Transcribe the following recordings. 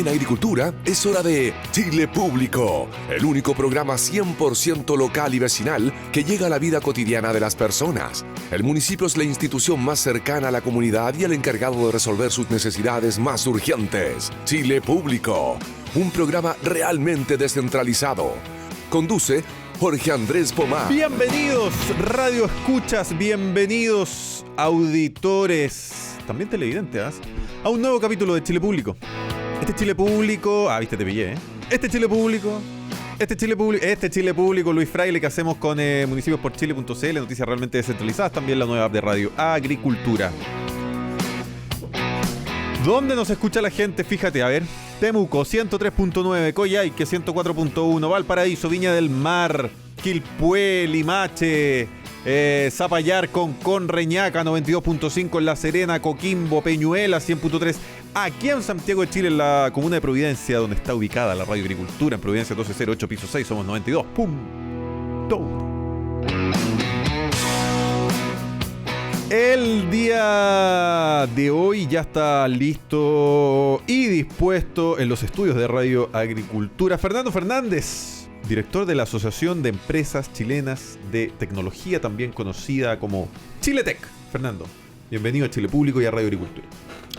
En agricultura es hora de Chile Público, el único programa 100% local y vecinal que llega a la vida cotidiana de las personas. El municipio es la institución más cercana a la comunidad y el encargado de resolver sus necesidades más urgentes. Chile Público, un programa realmente descentralizado. Conduce Jorge Andrés Pomar. Bienvenidos, radio escuchas, bienvenidos, auditores, también televidentes, a un nuevo capítulo de Chile Público. Este Chile Público, viste, te pillé, Este Chile Público, Luis Fraile, que hacemos con municipios-por-chile.cl, noticias realmente descentralizadas, también la nueva app de radio Agricultura. ¿Dónde nos escucha la gente? Fíjate, a ver. Temuco 103.9, Coyhaique 104.1, Valparaíso, Viña del Mar, Quilpué, Limache, Zapallar, Concón, Reñaca 92.5, La Serena, Coquimbo, Peñuela 100.3. Aquí en Santiago de Chile, en la comuna de Providencia, donde está ubicada la radio Agricultura, en Providencia 1208, piso 6, somos 92.1. El día de hoy ya está listo y dispuesto en los estudios de Radio Agricultura Fernando Fernández, director de la Asociación de Empresas Chilenas de Tecnología, también conocida como Chiletec. Fernando, bienvenido a Chile Público y a Radio Agricultura.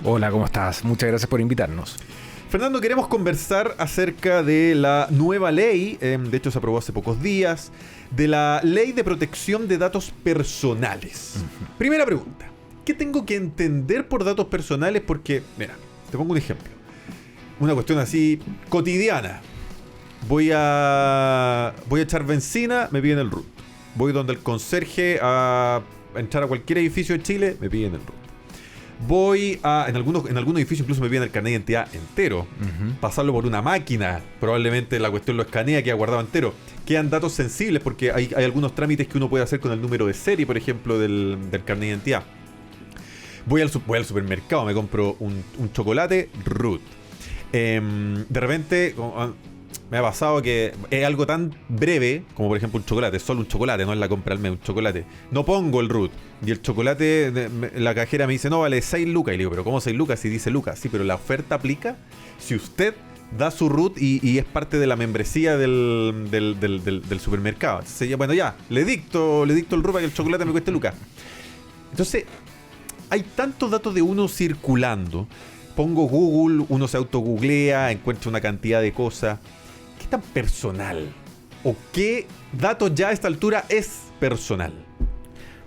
Hola, ¿cómo estás? Muchas gracias por invitarnos. Fernando, queremos conversar acerca de la nueva ley, de hecho se aprobó hace pocos días, de la Ley de Protección de Datos Personales. Uh-huh. Primera pregunta, ¿qué tengo que entender por datos personales? Porque, mira, te pongo un ejemplo. Una cuestión así cotidiana. Voy a echar benzina, me piden el RUT. Voy donde el conserje a entrar a cualquier edificio de Chile, me piden el RUT. Voy a, en algunos edificios incluso me piden el carnet de identidad entero. Uh-huh. Pasarlo por una máquina, probablemente la cuestión lo escanea, queda guardado entero. Quedan datos sensibles porque hay algunos trámites que uno puede hacer con el número de serie, por ejemplo, del carnet de identidad. Voy al supermercado, me compro un chocolate RUT. De repente me ha pasado que es algo tan breve como por ejemplo un chocolate, solo un chocolate, no es la compra al mes, un chocolate. No pongo el RUT y el chocolate, la cajera me dice, no, vale 6 lucas. Y le digo, pero ¿cómo 6 lucas si dice lucas? Sí, pero la oferta aplica si usted da su RUT y es parte de la membresía del supermercado. Entonces, bueno, ya, le dicto el RUT para que el chocolate me cueste lucas. Entonces, hay tantos datos de uno circulando. Pongo Google, uno se autogooglea, encuentra una cantidad de cosas. ¿Qué tan personal? ¿O qué datos ya a esta altura es personal?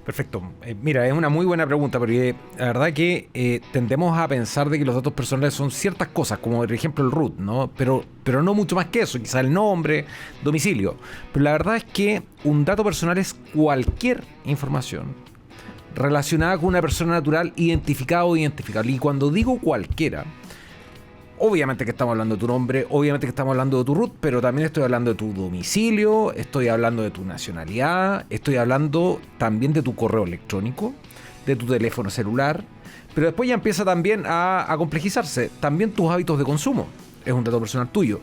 Perfecto. Mira, es una muy buena pregunta porque la verdad que tendemos a pensar de que los datos personales son ciertas cosas, como por ejemplo el RUT, ¿no? Pero no mucho más que eso, quizá el nombre, domicilio. Pero la verdad es que un dato personal es cualquier información relacionada con una persona natural identificada o identificable. Y cuando digo cualquiera, obviamente que estamos hablando de tu nombre, obviamente que estamos hablando de tu RUT, pero también estoy hablando de tu domicilio, estoy hablando de tu nacionalidad, estoy hablando también de tu correo electrónico, de tu teléfono celular, pero después ya empieza también a complejizarse. También tus hábitos de consumo es un dato personal tuyo.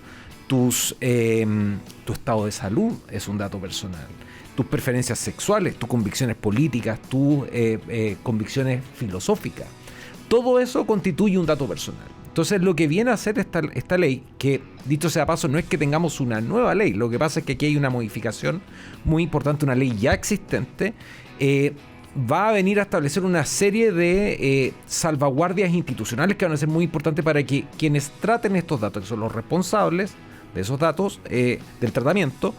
Tu estado de salud es un dato personal. Tus preferencias sexuales, tus convicciones políticas, tus convicciones filosóficas. Todo eso constituye un dato personal. Entonces lo que viene a hacer esta ley, que dicho sea paso, no es que tengamos una nueva ley, lo que pasa es que aquí hay una modificación muy importante, una ley ya existente, va a venir a establecer una serie de salvaguardias institucionales que van a ser muy importantes para que quienes traten estos datos, que son los responsables de esos datos, del tratamiento,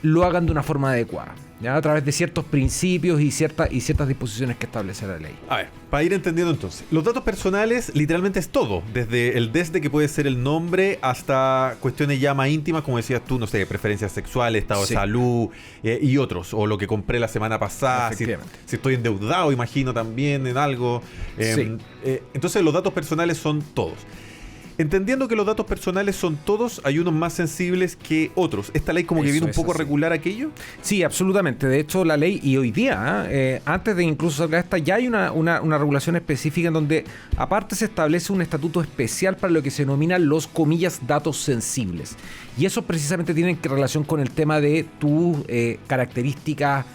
lo hagan de una forma adecuada, ¿ya? A través de ciertos principios y ciertas disposiciones que establece la ley. A ver, para ir entendiendo entonces, los datos personales literalmente es todo, desde que puede ser el nombre hasta cuestiones ya más íntimas, como decías tú, no sé, preferencias sexuales, estado de salud y otros, o lo que compré la semana pasada, si estoy endeudado, imagino también en algo. Entonces los datos personales son todos. Entendiendo que los datos personales son todos, hay unos más sensibles que otros. ¿Esta ley como que viene un poco a regular aquello? Sí, absolutamente. De hecho, la ley, y hoy día, antes de incluso sacar esta, ya hay una regulación específica en donde aparte se establece un estatuto especial para lo que se denominan los, comillas, datos sensibles. Y eso precisamente tiene relación con el tema de tus características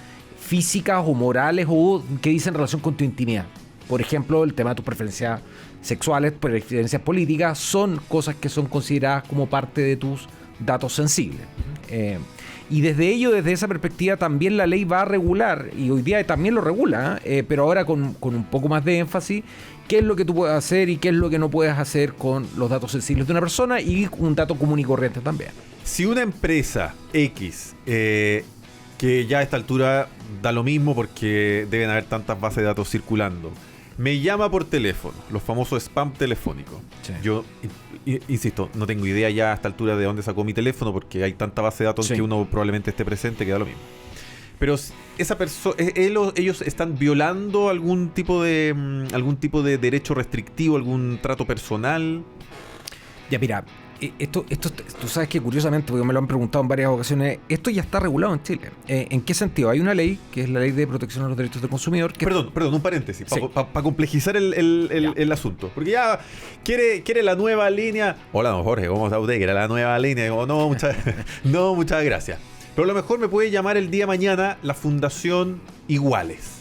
físicas o morales o que dicen relación con tu intimidad. Por ejemplo, el tema de tus preferencias sexuales, preferencias políticas, son cosas que son consideradas como parte de tus datos sensibles. Y desde esa perspectiva, también la ley va a regular, y hoy día también lo regula, pero ahora con un poco más de énfasis, qué es lo que tú puedes hacer y qué es lo que no puedes hacer con los datos sensibles de una persona y un dato común y corriente también. Si una empresa X, que ya a esta altura da lo mismo porque deben haber tantas bases de datos circulando, me llama por teléfono, los famosos spam telefónicos. Sí. Yo, insisto, no tengo idea ya a esta altura de dónde sacó mi teléfono porque hay tanta base de datos que uno probablemente esté presente que da lo mismo. Pero esa persona, ellos están violando algún tipo de derecho restrictivo, algún trato personal. Ya, mira, esto tú sabes que curiosamente, porque me lo han preguntado en varias ocasiones, esto ya está regulado en Chile. ¿En qué sentido? Hay una ley, que es la Ley de Protección a los Derechos del Consumidor. Que Perdón, un paréntesis, sí, para complejizar el asunto. Porque ya quiere la nueva línea. Hola, don Jorge, ¿cómo está usted? ¿Quiere la nueva línea? Y digo, no, muchas gracias. Pero a lo mejor me puede llamar el día de mañana la Fundación Iguales.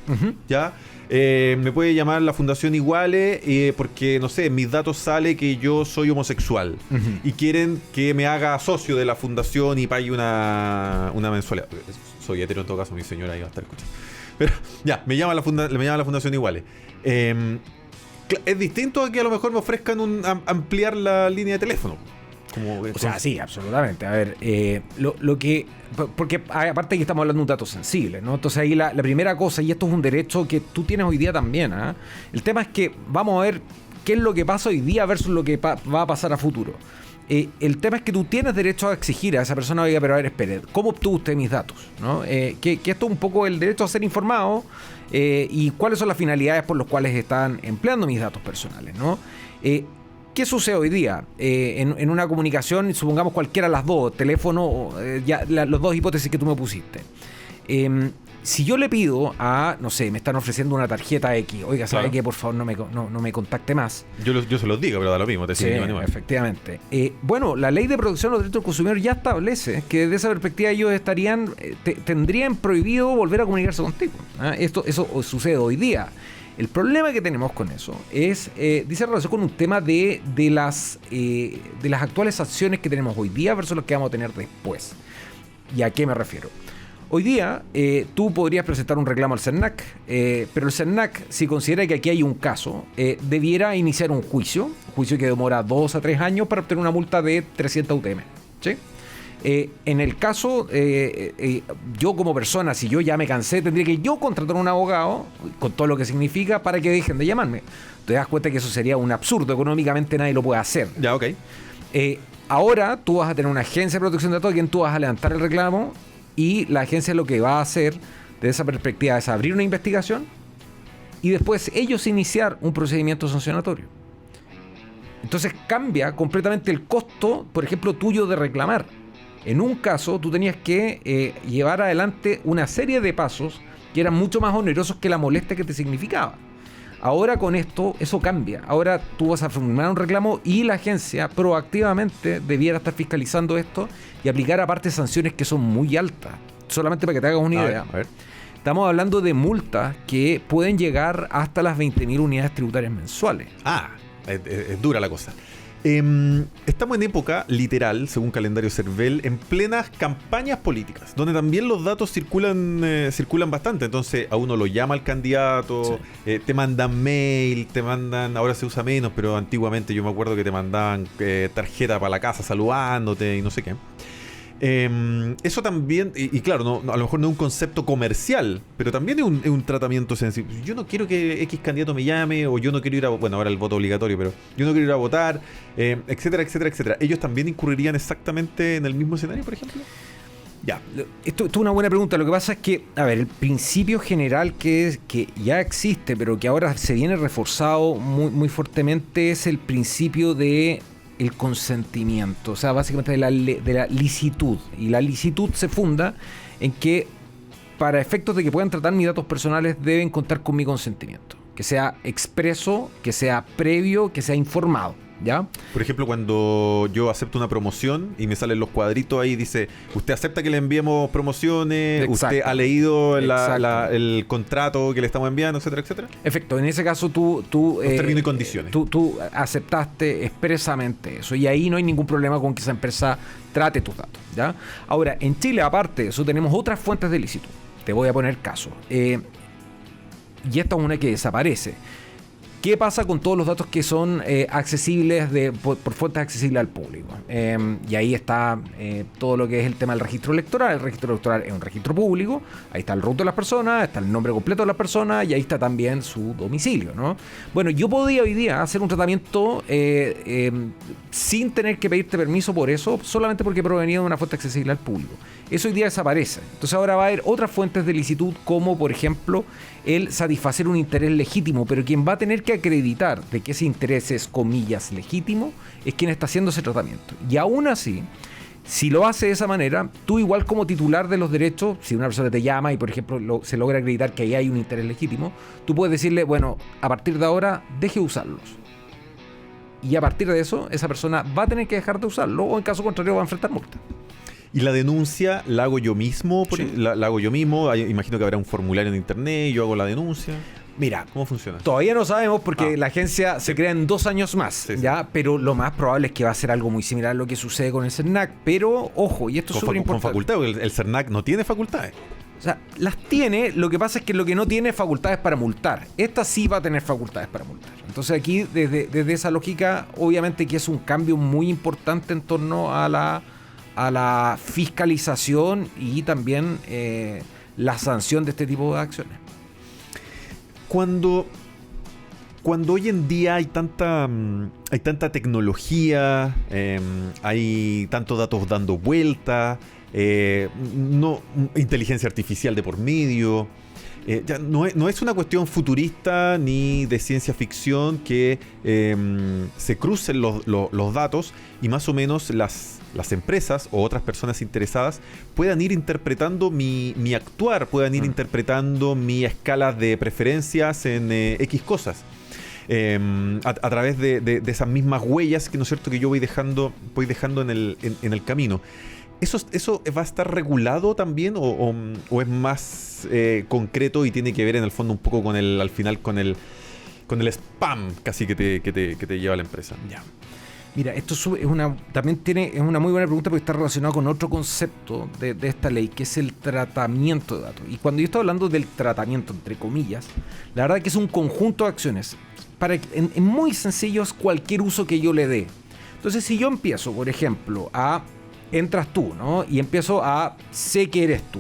Uh-huh. ¿Ya? Me puede llamar la Fundación Iguales porque, no sé, en mis datos sale que yo soy homosexual. Uh-huh. Y quieren que me haga socio de la fundación y pague una mensualidad. Soy hetero en todo caso, mi señora ahí va a estar escuchando. Pero ya, me llama la Fundación Iguales. Es distinto a que a lo mejor me ofrezcan ampliar la línea de teléfono. O sea, sí, absolutamente. A ver, lo que... Porque aparte que estamos hablando de un dato sensible, ¿no? Entonces ahí la primera cosa, y esto es un derecho que tú tienes hoy día también, ¿eh? El tema es que vamos a ver qué es lo que pasa hoy día versus lo que va a pasar a futuro. El tema es que tú tienes derecho a exigir a esa persona, oiga, pero a ver, espere, ¿cómo obtuvo usted mis datos? ¿No? Que esto es un poco el derecho a ser informado y cuáles son las finalidades por las cuales están empleando mis datos personales, ¿no? ¿Qué sucede hoy día? En una comunicación, supongamos cualquiera de las dos, teléfono, los dos hipótesis que tú me pusiste. Si yo le pido no sé, me están ofreciendo una tarjeta X, oiga, ¿sabe qué? Por favor, no me contacte más. Yo se los digo, pero da lo mismo. Sí, efectivamente. Bueno, la Ley de Protección de los Derechos del Consumidor ya establece que desde esa perspectiva ellos tendrían prohibido volver a comunicarse contigo. Eso sucede hoy día. El problema que tenemos con eso dice relación con un tema de las actuales acciones que tenemos hoy día versus las que vamos a tener después. ¿Y a qué me refiero? Hoy día tú podrías presentar un reclamo al CERNAC, pero el CERNAC, si considera que aquí hay un caso, debiera iniciar un juicio que demora 2 a 3 años para obtener una multa de 300 UTM. ¿Sí? En el caso, yo como persona, si yo ya me cansé, tendría que yo contratar un abogado, con todo lo que significa, para que dejen de llamarme. Te das cuenta que eso sería un absurdo, económicamente nadie lo puede hacer. Ya, ok. Ahora tú vas a tener una agencia de protección de datos a quien tú vas a levantar el reclamo, y la agencia lo que va a hacer desde esa perspectiva es abrir una investigación y después ellos iniciar un procedimiento sancionatorio. Entonces cambia completamente el costo, por ejemplo, tuyo de reclamar. En un caso, tú tenías que llevar adelante una serie de pasos que eran mucho más onerosos que la molestia que te significaba. Ahora con esto, eso cambia. Ahora tú vas a formular un reclamo y la agencia proactivamente debiera estar fiscalizando esto y aplicar aparte sanciones que son muy altas. Solamente para que te hagas una idea. A ver. Estamos hablando de multas que pueden llegar hasta las 20.000 unidades tributarias mensuales. Es dura la cosa. Estamos en época, literal, según calendario CERVEL, en plenas campañas políticas, donde también los datos circulan bastante. Entonces a uno lo llama el candidato, sí. Te mandan mail, ahora se usa menos, pero antiguamente yo me acuerdo que te mandaban tarjeta para la casa saludándote y no sé qué. Eso también, y claro, a lo mejor no es un concepto comercial, pero también es un tratamiento sensible. Yo no quiero que X candidato me llame, o yo no quiero ir a... Bueno, ahora el voto obligatorio, pero yo no quiero ir a votar, etcétera, etcétera, etcétera. ¿Ellos también incurrirían exactamente en el mismo escenario, por ejemplo? Ya, esto es una buena pregunta. Lo que pasa es que, a ver, el principio general que ya existe, pero que ahora se viene reforzado muy, muy fuertemente, es el principio de el consentimiento, o sea, básicamente de la licitud. Y la licitud se funda en que para efectos de que puedan tratar mis datos personales deben contar con mi consentimiento, que sea expreso, que sea previo, que sea informado, ¿ya? Por ejemplo, cuando yo acepto una promoción y me salen los cuadritos ahí, dice, ¿usted acepta que le enviemos promociones? Exacto. ¿Usted ha leído Exacto. el contrato que le estamos enviando, etcétera, etcétera? Efecto, en ese caso tú Los términos y condiciones. Tú aceptaste expresamente eso y ahí no hay ningún problema con que esa empresa trate tus datos, ¿ya? Ahora, en Chile, aparte de eso, tenemos otras fuentes de ilícito. Te voy a poner caso. Y esta es una que desaparece. ¿Qué pasa con todos los datos que son accesibles por fuentes accesibles al público? Y ahí está todo lo que es el tema del registro electoral. El registro electoral es un registro público. Ahí está el RUT de las personas, está el nombre completo de las personas y ahí está también su domicilio, ¿no? Bueno, yo podía hoy día hacer un tratamiento sin tener que pedirte permiso por eso, solamente porque provenía de una fuente accesible al público. Eso hoy día desaparece. Entonces ahora va a haber otras fuentes de licitud, como por ejemplo el satisfacer un interés legítimo, pero quien va a tener que acreditar de que ese interés es, comillas, legítimo, es quien está haciendo ese tratamiento. Y aún así, si lo hace de esa manera, tú igual como titular de los derechos, si una persona te llama y por ejemplo se logra acreditar que ahí hay un interés legítimo, tú puedes decirle, bueno, a partir de ahora deje de usarlos. Y a partir de eso, esa persona va a tener que dejar de usarlo o en caso contrario va a enfrentar multa. ¿Y la denuncia la hago yo mismo? Sí. La hago yo mismo. Imagino que habrá un formulario en internet, yo hago la denuncia. Mira, ¿Cómo funciona? todavía no sabemos porque la agencia se crea en 2 años más, Sí, sí. ¿ya? Pero lo más probable es que va a ser algo muy similar a lo que sucede con el CERNAC. Pero, ojo, y esto es súper Con importante. facultad, porque el CERNAC no tiene facultades. O sea, las tiene, lo que pasa es que lo que no tiene es facultades para multar. Esta sí va a tener facultades para multar. Entonces aquí, desde esa lógica, obviamente que es un cambio muy importante en torno a la fiscalización y también la sanción de este tipo de acciones. Cuando hoy en día hay tanta tecnología, hay tantos datos dando vuelta, inteligencia artificial de por medio, ya no es una cuestión futurista ni de ciencia ficción que se crucen los datos y más o menos las empresas o otras personas interesadas puedan ir interpretando mi actuar, puedan ir interpretando mi escala de preferencias en X cosas. A través de esas mismas huellas que, ¿no es cierto?, que yo voy dejando en el camino. ¿Eso va a estar regulado también o es más concreto y tiene que ver en el fondo un poco con al final con el spam casi que te lleva la empresa? Ya. Mira, esto es una muy buena pregunta porque está relacionado con otro concepto de esta ley, que es el tratamiento de datos. Y cuando yo estoy hablando del tratamiento, entre comillas, la verdad es que es un conjunto de acciones. En muy sencillo es cualquier uso que yo le dé. Entonces, si yo empiezo, por ejemplo, entras tú, ¿no? Y empiezo sé que eres tú.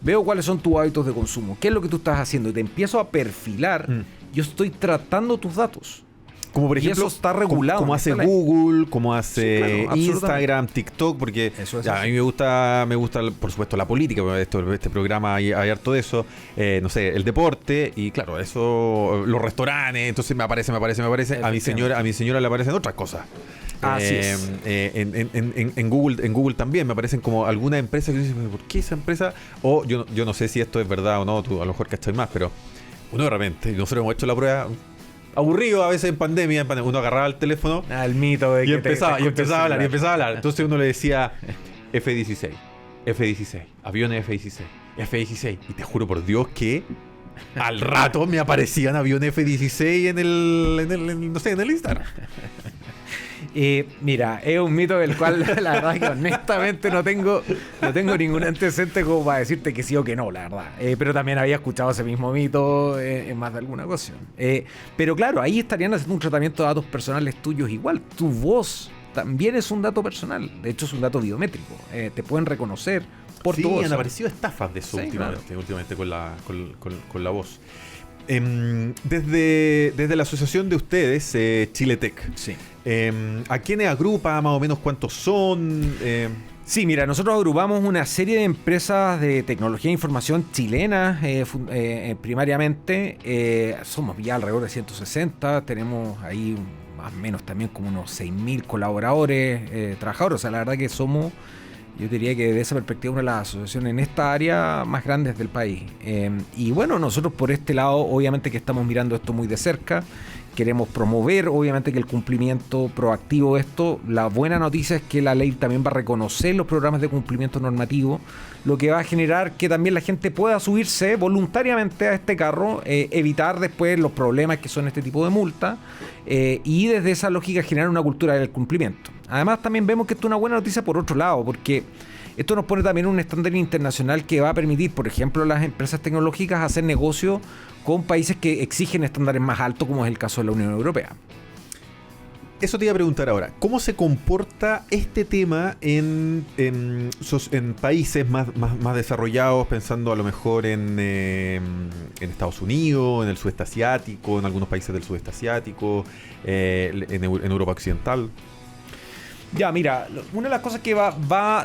Veo cuáles son tus hábitos de consumo. ¿Qué es lo que tú estás haciendo? Y te empiezo a perfilar. Yo estoy tratando tus datos. Como por ejemplo, y eso está regulado. Como hace Google, como hace Instagram, TikTok, porque a mí me gusta, por supuesto, la política, este programa hay harto de eso, no sé, el deporte, y claro, eso, los restaurantes, entonces me aparece. A mi señora le aparecen otras cosas. Así es. En Google también me aparecen como alguna empresa que dice, ¿por qué esa empresa? O yo no sé si esto es verdad o no, tú a lo mejor cachai más, pero uno de repente, nosotros hemos hecho la prueba. Aburrido a veces en pandemia, uno agarraba el teléfono el mito de y empezaba a hablar. Entonces uno le decía F-16, aviones F-16. Y te juro por Dios que al rato me aparecían aviones F-16 en el Instagram. Mira, es un mito del cual la verdad que honestamente no tengo ningún antecedente como para decirte que sí o que no, la verdad. Pero también había escuchado ese mismo mito en más de alguna ocasión. Pero claro, ahí estarían haciendo un tratamiento de datos personales tuyos igual. Tu voz también es un dato personal. De hecho, es un dato biométrico. Te pueden reconocer por tu voz. Sí, han aparecido estafas de eso últimamente con la voz. Desde la asociación de ustedes, Chiletech, sí. ¿A quiénes agrupa? Más o menos cuántos son. Sí, mira, nosotros agrupamos una serie de empresas de tecnología e información chilenas, primariamente. Somos ya alrededor de 160, tenemos ahí más o menos también como unos 6.000 colaboradores, trabajadores. O sea, la verdad que somos, yo diría que desde esa perspectiva, una de las asociaciones en esta área más grandes del país. Y bueno, nosotros por este lado, obviamente que estamos mirando esto muy de cerca. queremos promover, obviamente, que el cumplimiento proactivo de esto. La buena noticia es que la ley también va a reconocer los programas de cumplimiento normativo, lo que va a generar que también la gente pueda subirse voluntariamente a este carro, evitar después los problemas que son este tipo de multas, y desde esa lógica generar una cultura del cumplimiento. Además, también vemos que esto es una buena noticia por otro lado, porque esto nos pone también un estándar internacional que va a permitir, por ejemplo, a las empresas tecnológicas hacer negocio con países que exigen estándares más altos, como es el caso de la Unión Europea. Eso te iba a preguntar ahora. ¿Cómo se comporta este tema en países más desarrollados, pensando a lo mejor en Estados Unidos, en el sudeste asiático, en algunos países del sudeste asiático, en Europa Occidental? Ya, mira, una de las cosas que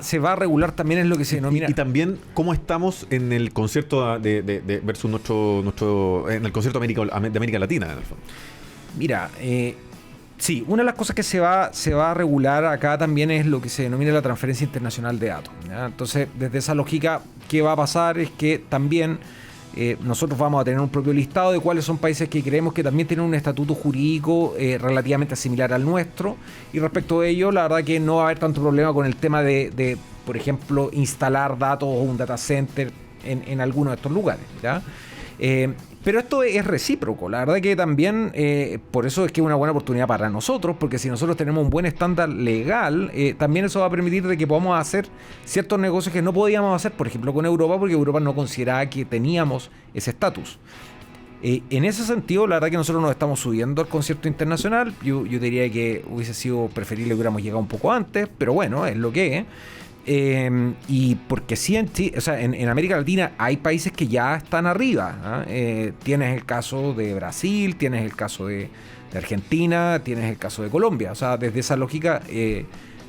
se va a regular también es lo que se denomina... Y también cómo estamos en el concierto de versus nuestro en el concierto de América Latina, en el fondo. Mira, sí, una de las cosas que se va a regular acá también es lo que se denomina la transferencia internacional de datos, ¿ya? Entonces, desde esa lógica, ¿qué va a pasar? Es que también nosotros vamos a tener un propio listado de cuáles son países que creemos que también tienen un estatuto jurídico relativamente similar al nuestro, y respecto de ello, la verdad que no va a haber tanto problema con el tema de por ejemplo, instalar datos o un data center en alguno de estos lugares, ¿ya? Pero esto es recíproco, la verdad que también por eso es que es una buena oportunidad para nosotros, porque si nosotros tenemos un buen estándar legal, también eso va a permitir de que podamos hacer ciertos negocios que no podíamos hacer, por ejemplo, con Europa, porque Europa no consideraba que teníamos ese estatus. En ese sentido, la verdad que nosotros nos estamos subiendo al concierto internacional. Yo diría que hubiese sido preferible que hubiéramos llegado un poco antes, pero bueno, es lo que es. Y porque sí, en América Latina hay países que ya están arriba, ¿eh? Tienes el caso de Brasil, tienes el caso de Argentina, tienes el caso de Colombia. O sea, desde esa lógica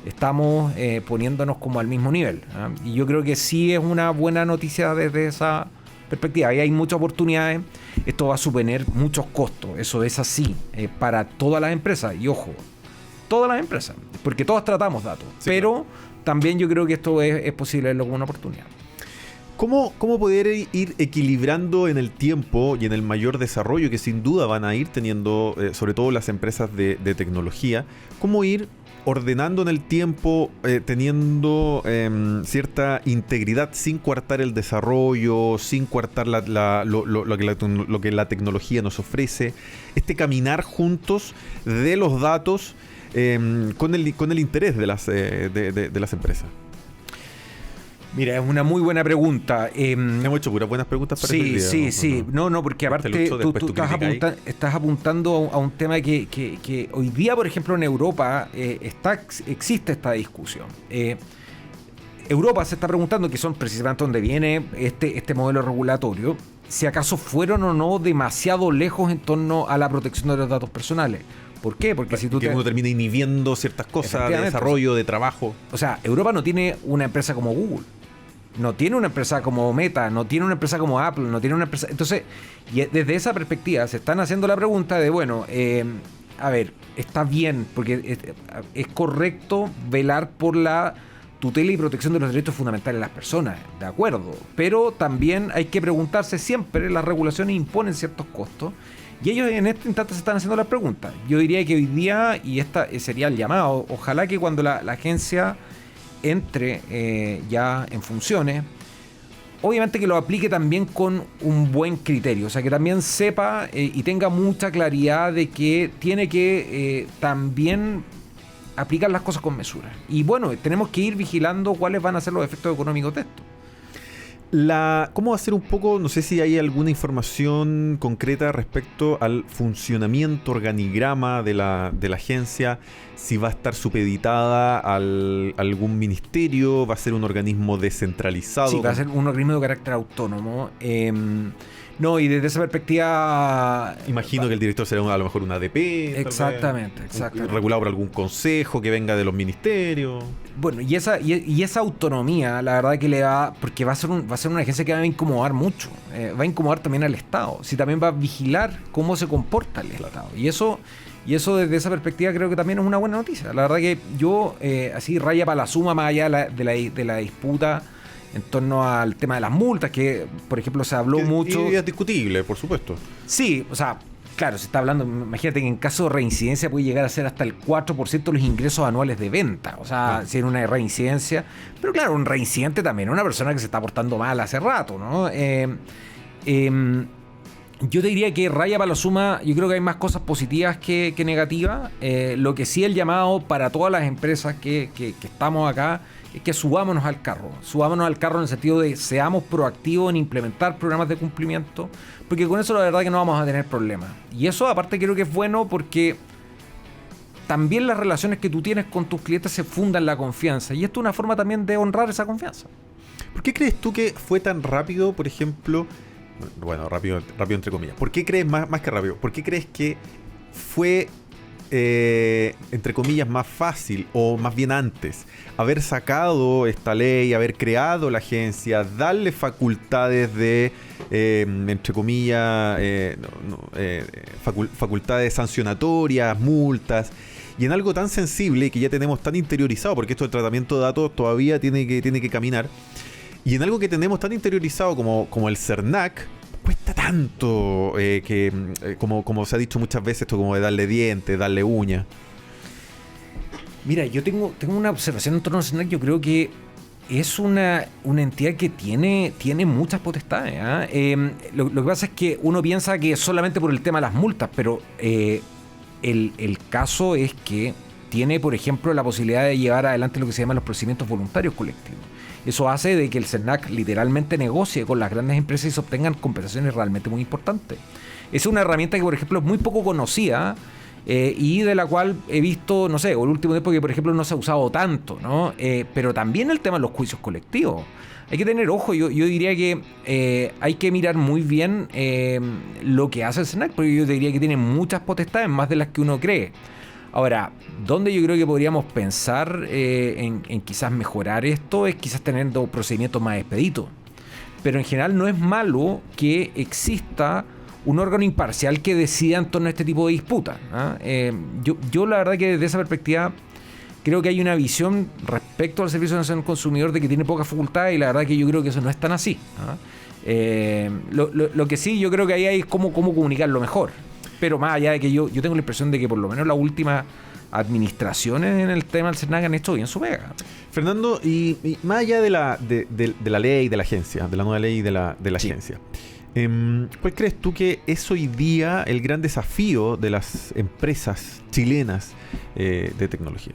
estamos poniéndonos como al mismo nivel, ¿eh? Y yo creo que sí es una buena noticia desde esa perspectiva. Ahí hay muchas oportunidades. Esto va a suponer muchos costos, eso es así, para todas las empresas. Y ojo, todas las empresas, porque todas tratamos datos, sí, pero... Claro. También yo creo que esto es posible verlo como una oportunidad. ¿Cómo poder ir equilibrando en el tiempo y en el mayor desarrollo que sin duda van a ir teniendo, sobre todo las empresas de tecnología, cómo ir ordenando en el tiempo, teniendo cierta integridad sin coartar el desarrollo, sin coartar lo que la tecnología nos ofrece, caminar juntos de los datos con el interés de las empresas? Mira, es una muy buena pregunta. Hemos hecho puras buenas preguntas para Sí. No, porque aparte tú estás apuntando a un tema que hoy día, por ejemplo, en Europa existe esta discusión. Europa se está preguntando, que son precisamente donde viene este modelo regulatorio, si acaso fueron o no demasiado lejos en torno a la protección de los datos personales. ¿Por qué? Porque si uno termina inhibiendo ciertas cosas de desarrollo, de trabajo. O sea, Europa no tiene una empresa como Google, no tiene una empresa como Meta, no tiene una empresa como Apple, no tiene una empresa... Entonces, y desde esa perspectiva se están haciendo la pregunta de, bueno, a ver, está bien, porque es correcto velar por la tutela y protección de los derechos fundamentales de las personas, de acuerdo, pero también hay que preguntarse siempre, las regulaciones imponen ciertos costos, y ellos en este instante se están haciendo la pregunta. Yo diría que hoy día, y esta sería el llamado, ojalá que cuando la agencia entre ya en funciones, obviamente que lo aplique también con un buen criterio, o sea, que también sepa y tenga mucha claridad de que tiene que también aplicar las cosas con mesura. Y bueno, tenemos que ir vigilando cuáles van a ser los efectos económicos de esto. ¿Cómo va a ser un poco, no sé si hay alguna información concreta respecto al funcionamiento, organigrama de la agencia? Si va a estar supeditada a algún ministerio, va a ser un organismo descentralizado. Sí, va a ser un organismo de carácter autónomo. No, y desde esa perspectiva... Imagino que el director será a lo mejor un ADP. Exactamente. Regulado por algún consejo que venga de los ministerios. Bueno, y esa autonomía, la verdad que le va... Porque va a ser una agencia que va a incomodar mucho. Va a incomodar también al Estado. Sí, también va a vigilar cómo se comporta el Estado. Y eso desde esa perspectiva creo que también es una buena noticia. La verdad que yo, así raya para la suma, más allá de la disputa en torno al tema de las multas, que por ejemplo se habló mucho. Y es discutible, por supuesto. Sí, o sea, claro, se está hablando, imagínate que en caso de reincidencia puede llegar a ser hasta el 4% de los ingresos anuales de venta. O sea, si era una reincidencia. Pero claro, un reincidente también es una persona que se está portando mal hace rato, ¿no? Yo te diría que raya para la suma, yo creo que hay más cosas positivas que negativas. Lo que sí el llamado para todas las empresas que estamos acá es que subámonos al carro. Subámonos al carro en el sentido de seamos proactivos en implementar programas de cumplimiento, porque con eso la verdad que no vamos a tener problemas. Y eso aparte creo que es bueno porque también las relaciones que tú tienes con tus clientes se fundan en la confianza. Y esto es una forma también de honrar esa confianza. ¿Por qué crees tú que fue tan rápido, por ejemplo? Bueno, rápido entre comillas. ¿Por qué crees, más que rápido, por qué crees que fue, entre comillas, más fácil, o más bien antes, haber sacado esta ley, haber creado la agencia, darle facultades de, entre comillas, facultades sancionatorias, multas, y en algo tan sensible que ya tenemos tan interiorizado, porque esto del tratamiento de datos todavía tiene que caminar, y en algo que tenemos tan interiorizado como el CERNAC, cuesta tanto como se ha dicho muchas veces, esto como de darle dientes, darle uñas? Mira, yo tengo una observación en torno al CERNAC. Yo creo que es una entidad que tiene muchas potestades, ¿eh? Lo que pasa es que uno piensa que es solamente por el tema de las multas, pero el caso es que tiene, por ejemplo, la posibilidad de llevar adelante lo que se llaman los procedimientos voluntarios colectivos. Eso hace de que el CERNAC literalmente negocie con las grandes empresas y se obtengan compensaciones realmente muy importantes. Es una herramienta que, por ejemplo, es muy poco conocida y de la cual he visto, no sé, el último tiempo que, por ejemplo, no se ha usado tanto, ¿no? Pero también el tema de los juicios colectivos. Hay que tener ojo, yo diría que hay que mirar muy bien lo que hace el CERNAC, porque yo diría que tiene muchas potestades, más de las que uno cree. Ahora, donde yo creo que podríamos pensar en quizás mejorar esto es quizás teniendo procedimientos más expeditos. Pero en general no es malo que exista un órgano imparcial que decida en torno a este tipo de disputas, ¿eh? Yo la verdad que desde esa perspectiva creo que hay una visión respecto al Servicio Nacional del Consumidor de que tiene poca facultad, y la verdad que yo creo que eso no es tan así, ¿eh? Lo que sí yo creo que ahí hay es cómo comunicarlo mejor. Pero más allá de que yo tengo la impresión de que por lo menos las últimas administraciones en el tema del CERNAC han hecho bien su pega. Fernando, y más allá de la ley de la agencia, de la nueva ley de la agencia, ¿cuál crees tú que es hoy día el gran desafío de las empresas chilenas de tecnología?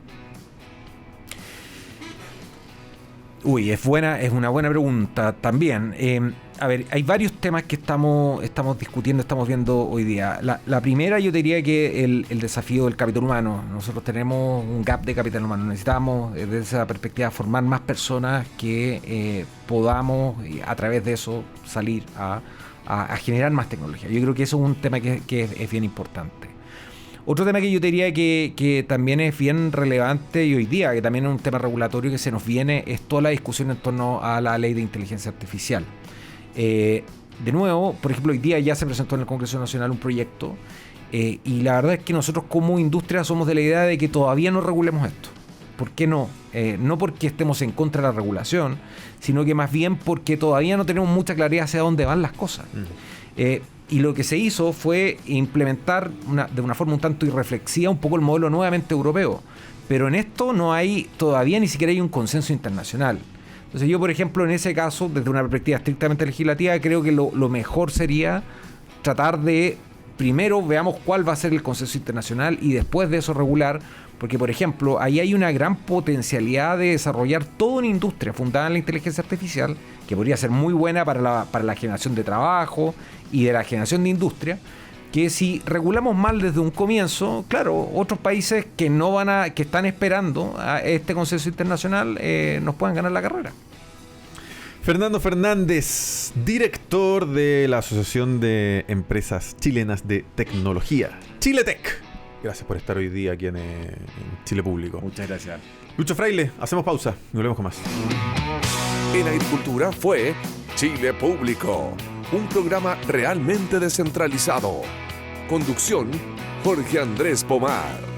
Uy, es una buena pregunta también. A ver, hay varios temas que estamos discutiendo, estamos viendo hoy día. La primera, yo diría que el desafío del capital humano. Nosotros tenemos un gap de capital humano. Necesitamos, desde esa perspectiva, formar más personas que podamos, a través de eso, salir a generar más tecnología. Yo creo que eso es un tema que es bien importante. Otro tema que yo te diría que también es bien relevante y hoy día, que también es un tema regulatorio que se nos viene, es toda la discusión en torno a la ley de inteligencia artificial. De nuevo, por ejemplo, hoy día ya se presentó en el Congreso Nacional un proyecto y la verdad es que nosotros como industria somos de la idea de que todavía no regulemos esto. ¿Por qué no? No porque estemos en contra de la regulación, sino que más bien porque todavía no tenemos mucha claridad hacia dónde van las cosas. Y lo que se hizo fue implementar de una forma un tanto irreflexiva un poco el modelo nuevamente europeo. Pero en esto no hay, todavía ni siquiera hay un consenso internacional. Entonces yo, por ejemplo, en ese caso, desde una perspectiva estrictamente legislativa, creo que lo mejor sería tratar de, primero veamos cuál va a ser el consenso internacional y después de eso regular, porque, por ejemplo, ahí hay una gran potencialidad de desarrollar toda una industria fundada en la inteligencia artificial que podría ser muy buena para la generación de trabajo y de la generación de industria, que si regulamos mal desde un comienzo, claro, otros países que están esperando a este consenso internacional nos puedan ganar la carrera. Fernando Fernández, director de la Asociación de Empresas Chilenas de Tecnología, Chiletec. Gracias por estar hoy día aquí en Chile Público. Muchas gracias. Lucho Fraile, hacemos pausa y volvemos con más. En Agricultura fue Chile Público, un programa realmente descentralizado. Conducción, Jorge Andrés Pomar.